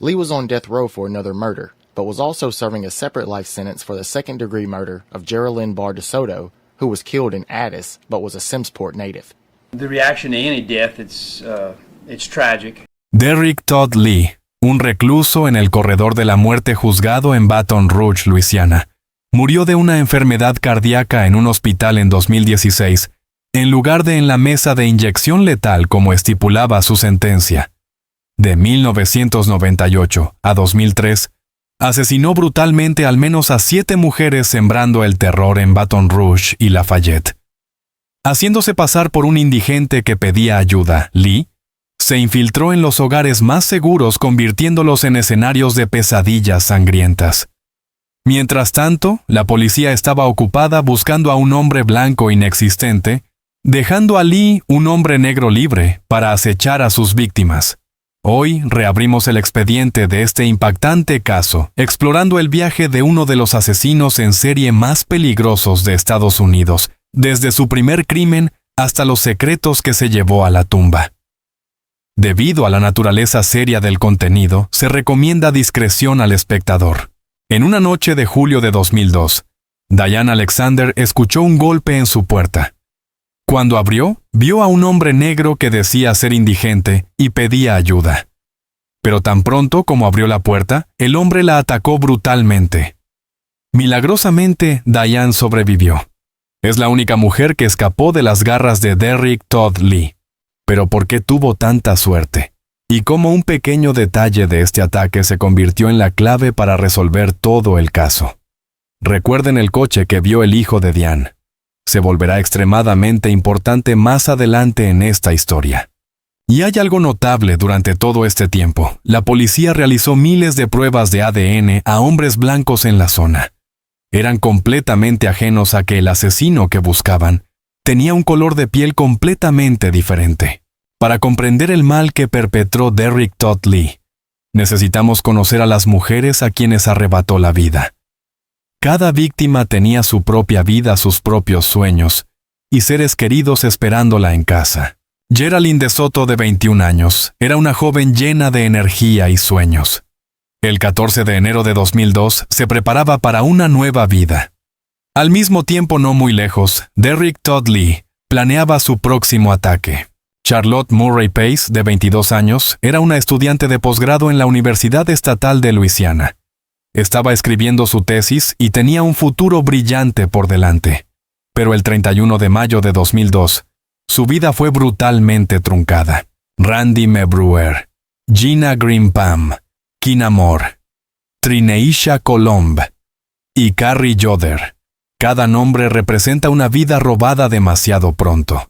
Lee was on death row for another murder, but was also serving a separate life sentence for the second-degree murder of Geraldine Barr DeSoto, who was killed in Addis, but was a Simmsport native. The reaction to any death, it's tragic. Derrick Todd Lee, un recluso en el corredor de la muerte juzgado en Baton Rouge, Luisiana, murió de una enfermedad cardíaca en un hospital en 2016, en lugar de en la mesa de inyección letal como estipulaba su sentencia. De 1998 a 2003, asesinó brutalmente al menos a 7 mujeres sembrando el terror en Baton Rouge y Lafayette. Haciéndose pasar por un indigente que pedía ayuda, Lee se infiltró en los hogares más seguros convirtiéndolos en escenarios de pesadillas sangrientas. Mientras tanto, la policía estaba ocupada buscando a un hombre blanco inexistente, dejando a Lee, un hombre negro libre, para acechar a sus víctimas. Hoy reabrimos el expediente de este impactante caso, explorando el viaje de uno de los asesinos en serie más peligrosos de Estados Unidos, desde su primer crimen hasta los secretos que se llevó a la tumba. Debido a la naturaleza seria del contenido, se recomienda discreción al espectador. En una noche de julio de 2002, Diane Alexander escuchó un golpe en su puerta. Cuando abrió, vio a un hombre negro que decía ser indigente y pedía ayuda. Pero tan pronto como abrió la puerta, el hombre la atacó brutalmente. Milagrosamente, Diane sobrevivió. Es la única mujer que escapó de las garras de Derrick Todd Lee. Pero ¿por qué tuvo tanta suerte? Y cómo un pequeño detalle de este ataque se convirtió en la clave para resolver todo el caso. Recuerden el coche que vio el hijo de Diane. Se volverá extremadamente importante más adelante en esta historia. Y hay algo notable durante todo este tiempo. La policía realizó miles de pruebas de ADN a hombres blancos en la zona. Eran completamente ajenos a que el asesino que buscaban tenía un color de piel completamente diferente. Para comprender el mal que perpetró Derrick Todd Lee, necesitamos conocer a las mujeres a quienes arrebató la vida. Cada víctima tenía su propia vida, sus propios sueños, y seres queridos esperándola en casa. Geraldine DeSoto, de 21 años, era una joven llena de energía y sueños. El 14 de enero de 2002 se preparaba para una nueva vida. Al mismo tiempo, no muy lejos, Derrick Todd Lee planeaba su próximo ataque. Charlotte Murray Pace, de 22 años, era una estudiante de posgrado en la Universidad Estatal de Luisiana. Estaba escribiendo su tesis y tenía un futuro brillante por delante. Pero el 31 de mayo de 2002, su vida fue brutalmente truncada. Randy Mebruer, Gina Greenpam, Kina Moore, Trineisha Colomb y Carrie Yoder. Cada nombre representa una vida robada demasiado pronto.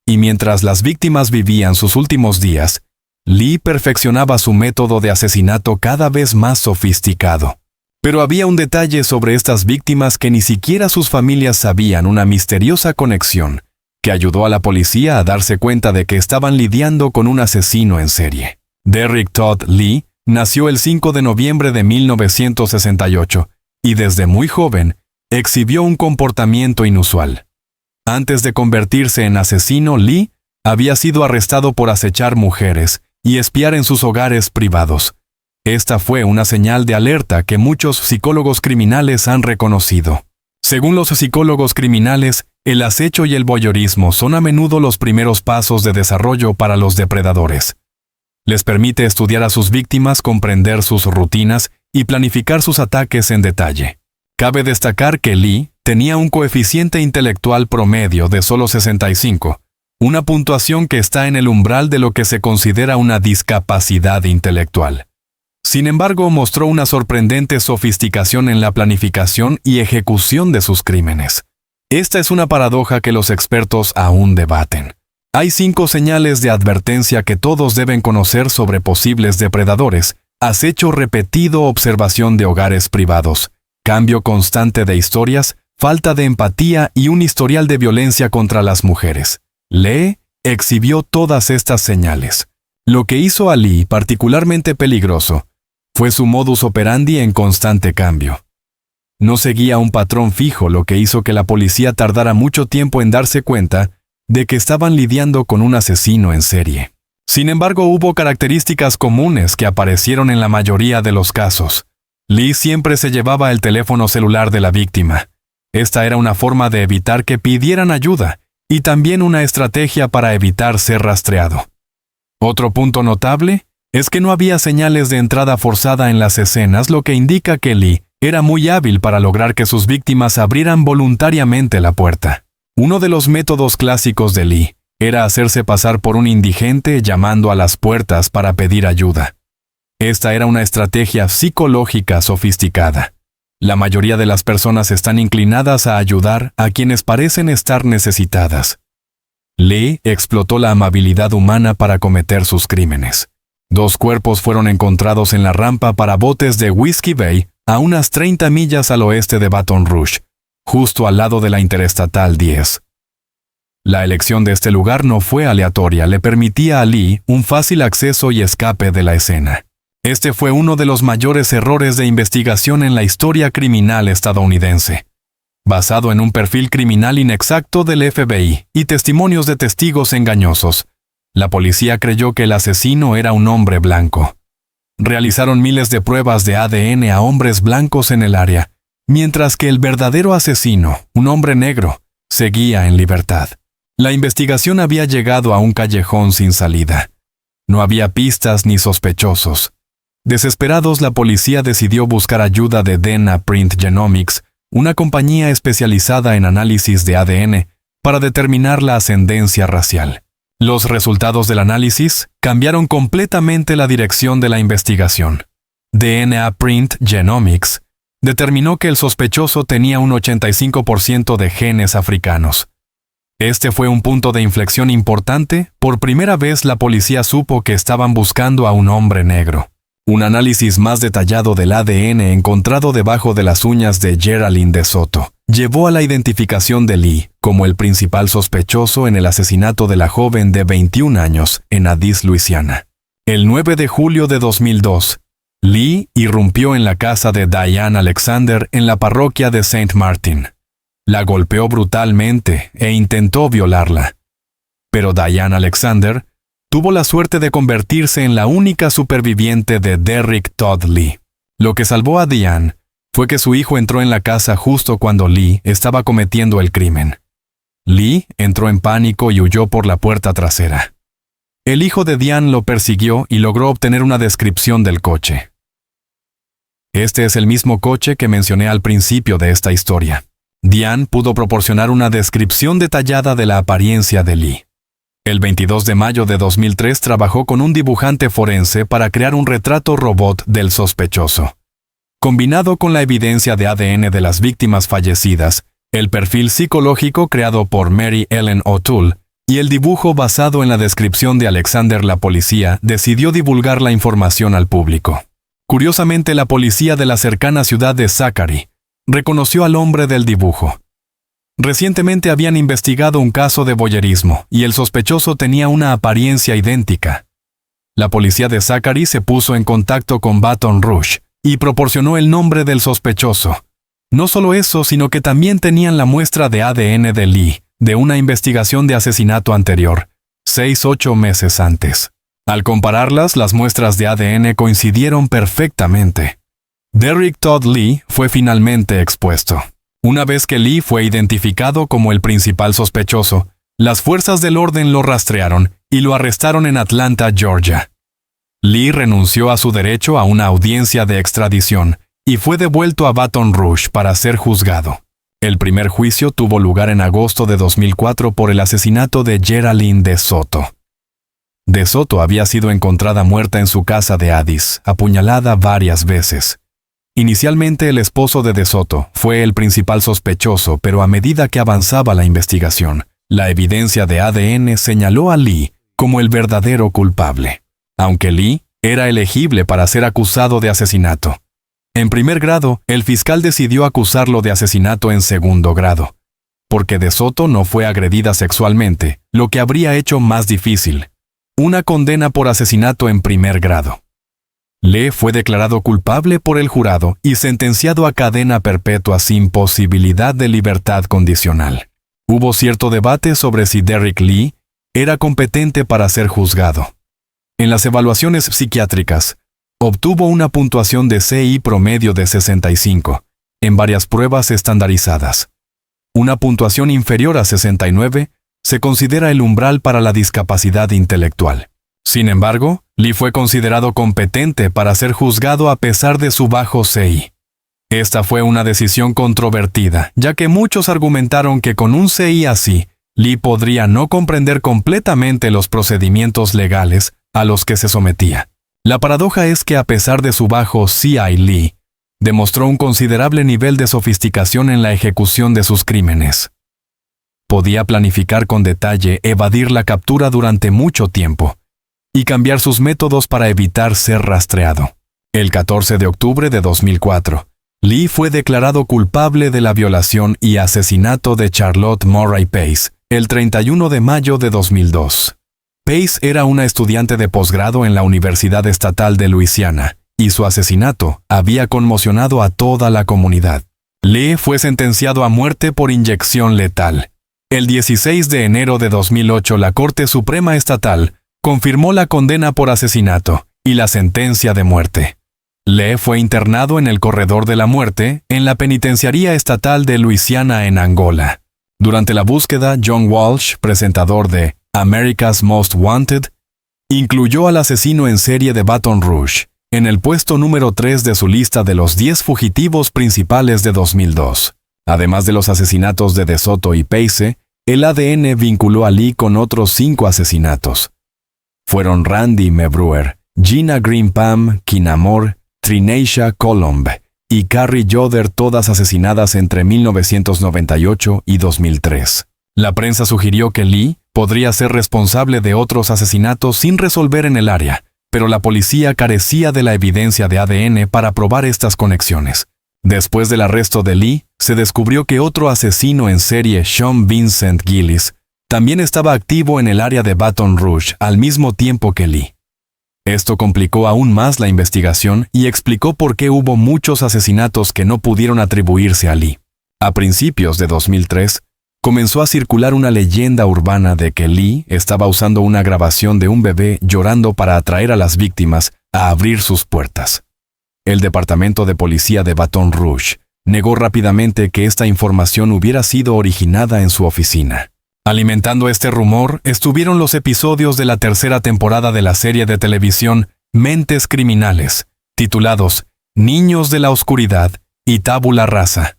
Y mientras las víctimas vivían sus últimos días, Lee perfeccionaba su método de asesinato cada vez más sofisticado. Pero había un detalle sobre estas víctimas que ni siquiera sus familias sabían, una misteriosa conexión que ayudó a la policía a darse cuenta de que estaban lidiando con un asesino en serie. Derrick Todd Lee nació el 5 de noviembre de 1968 y desde muy joven exhibió un comportamiento inusual. Antes de convertirse en asesino, Lee había sido arrestado por acechar mujeres y espiar en sus hogares privados. Esta fue una señal de alerta que muchos psicólogos criminales han reconocido. Según los psicólogos criminales, el acecho y el voyeurismo son a menudo los primeros pasos de desarrollo para los depredadores. Les permite estudiar a sus víctimas, comprender sus rutinas y planificar sus ataques en detalle. Cabe destacar que Lee tenía un coeficiente intelectual promedio de solo 65, una puntuación que está en el umbral de lo que se considera una discapacidad intelectual. Sin embargo, mostró una sorprendente sofisticación en la planificación y ejecución de sus crímenes. Esta es una paradoja que los expertos aún debaten. Hay 5 señales de advertencia que todos deben conocer sobre posibles depredadores: acecho repetido, observación de hogares privados, cambio constante de historias, falta de empatía y un historial de violencia contra las mujeres. Lee exhibió todas estas señales. Lo que hizo a Lee particularmente peligroso fue su modus operandi en constante cambio. No seguía un patrón fijo, lo que hizo que la policía tardara mucho tiempo en darse cuenta de que estaban lidiando con un asesino en serie. Sin embargo, hubo características comunes que aparecieron en la mayoría de los casos. Lee siempre se llevaba el teléfono celular de la víctima. Esta era una forma de evitar que pidieran ayuda y también una estrategia para evitar ser rastreado. Otro punto notable es que no había señales de entrada forzada en las escenas, lo que indica que Lee era muy hábil para lograr que sus víctimas abrieran voluntariamente la puerta. Uno de los métodos clásicos de Lee era hacerse pasar por un indigente llamando a las puertas para pedir ayuda. Esta era una estrategia psicológica sofisticada. La mayoría de las personas están inclinadas a ayudar a quienes parecen estar necesitadas. Lee explotó la amabilidad humana para cometer sus crímenes. 2 cuerpos fueron encontrados en la rampa para botes de Whiskey Bay, a unas 30 millas al oeste de Baton Rouge, justo al lado de la Interestatal 10. La elección de este lugar no fue aleatoria, le permitía a Lee un fácil acceso y escape de la escena. Este fue uno de los mayores errores de investigación en la historia criminal estadounidense. Basado en un perfil criminal inexacto del FBI y testimonios de testigos engañosos, la policía creyó que el asesino era un hombre blanco. Realizaron miles de pruebas de ADN a hombres blancos en el área, mientras que el verdadero asesino, un hombre negro, seguía en libertad. La investigación había llegado a un callejón sin salida. No había pistas ni sospechosos. Desesperados, la policía decidió buscar ayuda de DNA Print Genomics, una compañía especializada en análisis de ADN, para determinar la ascendencia racial. Los resultados del análisis cambiaron completamente la dirección de la investigación. DNA Print Genomics determinó que el sospechoso tenía un 85% de genes africanos. Este fue un punto de inflexión importante. Por primera vez la policía supo que estaban buscando a un hombre negro. Un análisis más detallado del ADN encontrado debajo de las uñas de Geraldine DeSoto llevó a la identificación de Lee como el principal sospechoso en el asesinato de la joven de 21 años en Addis, Luisiana. El 9 de julio de 2002, Lee irrumpió en la casa de Diane Alexander en la parroquia de St. Martin. La golpeó brutalmente e intentó violarla. Pero Diane Alexander tuvo la suerte de convertirse en la única superviviente de Derrick Todd Lee. Lo que salvó a Diane fue que su hijo entró en la casa justo cuando Lee estaba cometiendo el crimen. Lee entró en pánico y huyó por la puerta trasera. El hijo de Diane lo persiguió y logró obtener una descripción del coche. Este es el mismo coche que mencioné al principio de esta historia. Diane pudo proporcionar una descripción detallada de la apariencia de Lee. El 22 de mayo de 2003 trabajó con un dibujante forense para crear un retrato robot del sospechoso. Combinado con la evidencia de ADN de las víctimas fallecidas, el perfil psicológico creado por Mary Ellen O'Toole y el dibujo basado en la descripción de Alexander, la policía decidió divulgar la información al público. Curiosamente, la policía de la cercana ciudad de Zachary reconoció al hombre del dibujo. Recientemente habían investigado un caso de voyerismo y el sospechoso tenía una apariencia idéntica. La policía de Zachary se puso en contacto con Baton Rouge y proporcionó el nombre del sospechoso. No solo eso, sino que también tenían la muestra de ADN de Lee, de una investigación de asesinato anterior, 6-8 meses antes. Al compararlas, las muestras de ADN coincidieron perfectamente. Derrick Todd Lee fue finalmente expuesto. Una vez que Lee fue identificado como el principal sospechoso, las fuerzas del orden lo rastrearon y lo arrestaron en Atlanta, Georgia. Lee renunció a su derecho a una audiencia de extradición y fue devuelto a Baton Rouge para ser juzgado. El primer juicio tuvo lugar en agosto de 2004 por el asesinato de Geraldine DeSoto. DeSoto había sido encontrada muerta en su casa de Addis, apuñalada varias veces. Inicialmente el esposo de DeSoto fue el principal sospechoso, pero a medida que avanzaba la investigación, la evidencia de ADN señaló a Lee como el verdadero culpable, aunque Lee era elegible para ser acusado de asesinato. En primer grado, el fiscal decidió acusarlo de asesinato en segundo grado, porque DeSoto no fue agredida sexualmente, lo que habría hecho más difícil una condena por asesinato en primer grado. Lee fue declarado culpable por el jurado y sentenciado a cadena perpetua sin posibilidad de libertad condicional. Hubo cierto debate sobre si Derrick Lee era competente para ser juzgado. En las evaluaciones psiquiátricas, obtuvo una puntuación de CI promedio de 65, en varias pruebas estandarizadas. Una puntuación inferior a 69 se considera el umbral para la discapacidad intelectual. Sin embargo, Lee fue considerado competente para ser juzgado a pesar de su bajo CI. Esta fue una decisión controvertida, ya que muchos argumentaron que con un CI así, Lee podría no comprender completamente los procedimientos legales a los que se sometía. La paradoja es que a pesar de su bajo CI, Lee demostró un considerable nivel de sofisticación en la ejecución de sus crímenes. Podía planificar con detalle evadir la captura durante mucho tiempo y cambiar sus métodos para evitar ser rastreado. El 14 de octubre de 2004, Lee fue declarado culpable de la violación y asesinato de Charlotte Murray Pace el 31 de mayo de 2002. Pace era una estudiante de posgrado en la Universidad Estatal de Luisiana, y su asesinato había conmocionado a toda la comunidad. Lee fue sentenciado a muerte por inyección letal. El 16 de enero de 2008, la Corte Suprema Estatal confirmó la condena por asesinato y la sentencia de muerte. Lee fue internado en el Corredor de la Muerte en la Penitenciaría Estatal de Luisiana en Angola. Durante la búsqueda, John Walsh, presentador de America's Most Wanted, incluyó al asesino en serie de Baton Rouge en el puesto número 3 de su lista de los 10 fugitivos principales de 2002. Además de los asesinatos de DeSoto y Pace, el ADN vinculó a Lee con otros 5 asesinatos. Fueron Randy Mebruer, Gina Green-Pam, Kinamore, Trinacia Colomb y Carrie Yoder, todas asesinadas entre 1998 y 2003. La prensa sugirió que Lee podría ser responsable de otros asesinatos sin resolver en el área, pero la policía carecía de la evidencia de ADN para probar estas conexiones. Después del arresto de Lee, se descubrió que otro asesino en serie, Sean Vincent Gillis, también estaba activo en el área de Baton Rouge al mismo tiempo que Lee. Esto complicó aún más la investigación y explicó por qué hubo muchos asesinatos que no pudieron atribuirse a Lee. A principios de 2003, comenzó a circular una leyenda urbana de que Lee estaba usando una grabación de un bebé llorando para atraer a las víctimas a abrir sus puertas. El Departamento de Policía de Baton Rouge negó rápidamente que esta información hubiera sido originada en su oficina. Alimentando este rumor estuvieron los episodios de la tercera temporada de la serie de televisión Mentes Criminales, titulados Niños de la Oscuridad y Tabula Rasa.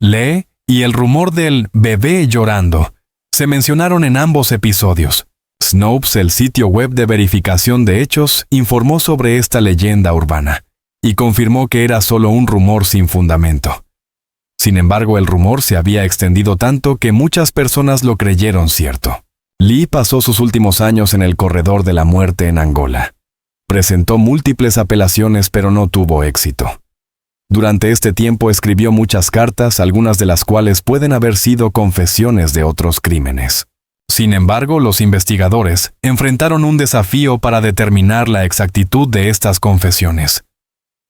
Lee y el rumor del bebé llorando se mencionaron en ambos episodios. Snopes, el sitio web de verificación de hechos, informó sobre esta leyenda urbana y confirmó que era solo un rumor sin fundamento. Sin embargo, el rumor se había extendido tanto que muchas personas lo creyeron cierto. Lee pasó sus últimos años en el Corredor de la Muerte en Angola. Presentó múltiples apelaciones, pero no tuvo éxito. Durante este tiempo escribió muchas cartas, algunas de las cuales pueden haber sido confesiones de otros crímenes. Sin embargo, los investigadores enfrentaron un desafío para determinar la exactitud de estas confesiones.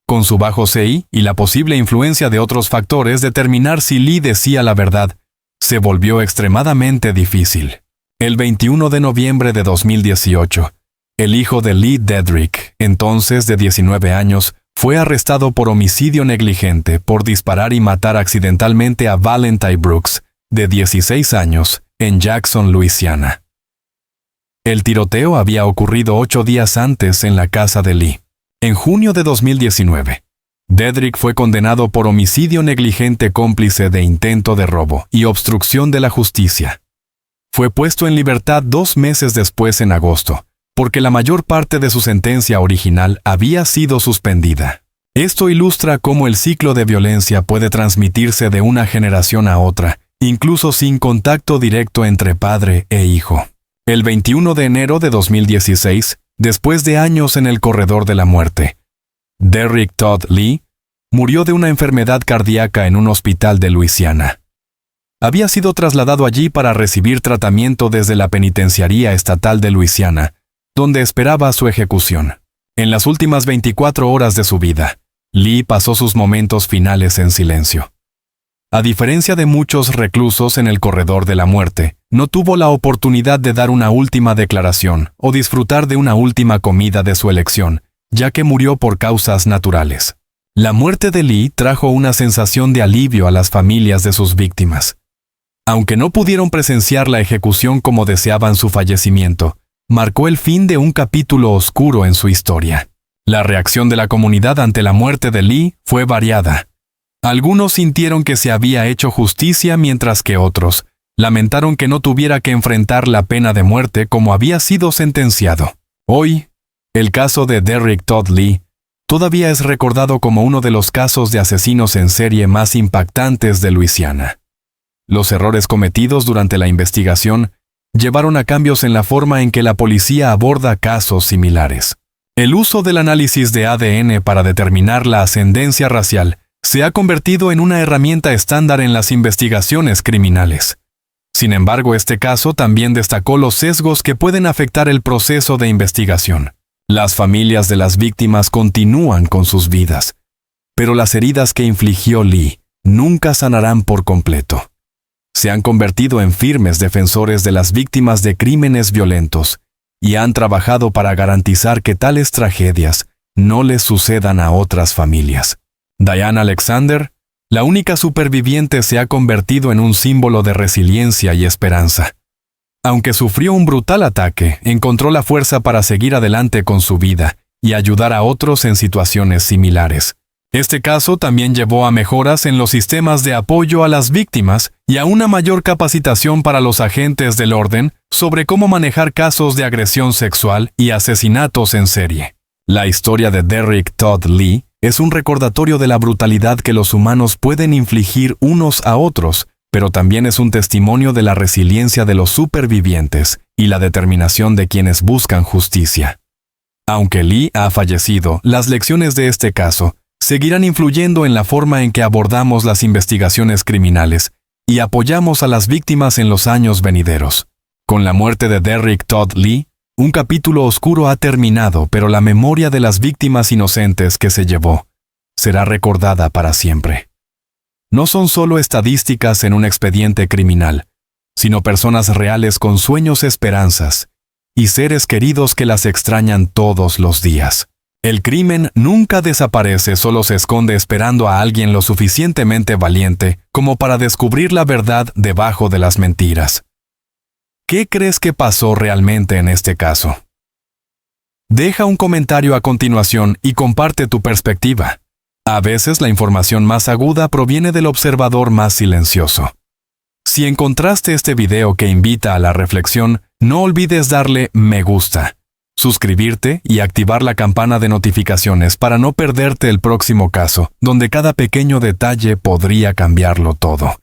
Con su bajo CI y la posible influencia de otros factores, determinar si Lee decía la verdad se volvió extremadamente difícil. El 21 de noviembre de 2018, el hijo de Lee, Dedrick, entonces de 19 años, fue arrestado por homicidio negligente por disparar y matar accidentalmente a Valentine Brooks, de 16 años, en Jackson, Luisiana. El tiroteo había ocurrido 8 días antes en la casa de Lee. En junio de 2019, Dedrick fue condenado por homicidio negligente cómplice de intento de robo y obstrucción de la justicia. Fue puesto en libertad 2 meses después, en agosto, porque la mayor parte de su sentencia original había sido suspendida. Esto ilustra cómo el ciclo de violencia puede transmitirse de una generación a otra, incluso sin contacto directo entre padre e hijo. El 21 de enero de 2016, después de años en el Corredor de la Muerte, Derrick Todd Lee murió de una enfermedad cardíaca en un hospital de Luisiana. Había sido trasladado allí para recibir tratamiento desde la Penitenciaría Estatal de Luisiana, donde esperaba su ejecución. En las últimas 24 horas de su vida, Lee pasó sus momentos finales en silencio. a diferencia de muchos reclusos en el corredor de la muerte, no tuvo la oportunidad de dar una última declaración o disfrutar de una última comida de su elección, ya que murió por causas naturales. La muerte de Lee trajo una sensación de alivio a las familias de sus víctimas. Aunque no pudieron presenciar la ejecución como deseaban su fallecimiento, marcó el fin de un capítulo oscuro en su historia. La reacción de la comunidad ante la muerte de Lee fue variada. Algunos sintieron que se había hecho justicia, mientras que otros lamentaron que no tuviera que enfrentar la pena de muerte como había sido sentenciado. Hoy, el caso de Derrick Todd Lee todavía es recordado como uno de los casos de asesinos en serie más impactantes de Luisiana. Los errores cometidos durante la investigación llevaron a cambios en la forma en que la policía aborda casos similares. El uso del análisis de ADN para determinar la ascendencia racial se ha convertido en una herramienta estándar en las investigaciones criminales. Sin embargo, este caso también destacó los sesgos que pueden afectar el proceso de investigación. Las familias de las víctimas continúan con sus vidas, pero las heridas que infligió Lee nunca sanarán por completo. Se han convertido en firmes defensores de las víctimas de crímenes violentos y han trabajado para garantizar que tales tragedias no les sucedan a otras familias. Diane Alexander, la única superviviente, se ha convertido en un símbolo de resiliencia y esperanza. Aunque sufrió un brutal ataque, encontró la fuerza para seguir adelante con su vida y ayudar a otros en situaciones similares. Este caso también llevó a mejoras en los sistemas de apoyo a las víctimas y a una mayor capacitación para los agentes del orden sobre cómo manejar casos de agresión sexual y asesinatos en serie. La historia de Derrick Todd Lee es un recordatorio de la brutalidad que los humanos pueden infligir unos a otros, pero también es un testimonio de la resiliencia de los supervivientes y la determinación de quienes buscan justicia. Aunque Lee ha fallecido, las lecciones de este caso seguirán influyendo en la forma en que abordamos las investigaciones criminales y apoyamos a las víctimas en los años venideros. Con la muerte de Derrick Todd Lee, un capítulo oscuro ha terminado, pero la memoria de las víctimas inocentes que se llevó será recordada para siempre. No son solo estadísticas en un expediente criminal, sino personas reales con sueños, esperanzas y seres queridos que las extrañan todos los días. El crimen nunca desaparece, solo se esconde esperando a alguien lo suficientemente valiente como para descubrir la verdad debajo de las mentiras. ¿Qué crees que pasó realmente en este caso? Deja un comentario a continuación y comparte tu perspectiva. A veces la información más aguda proviene del observador más silencioso. Si encontraste este video que invita a la reflexión, no olvides darle me gusta, suscribirte y activar la campana de notificaciones para no perderte el próximo caso, donde cada pequeño detalle podría cambiarlo todo.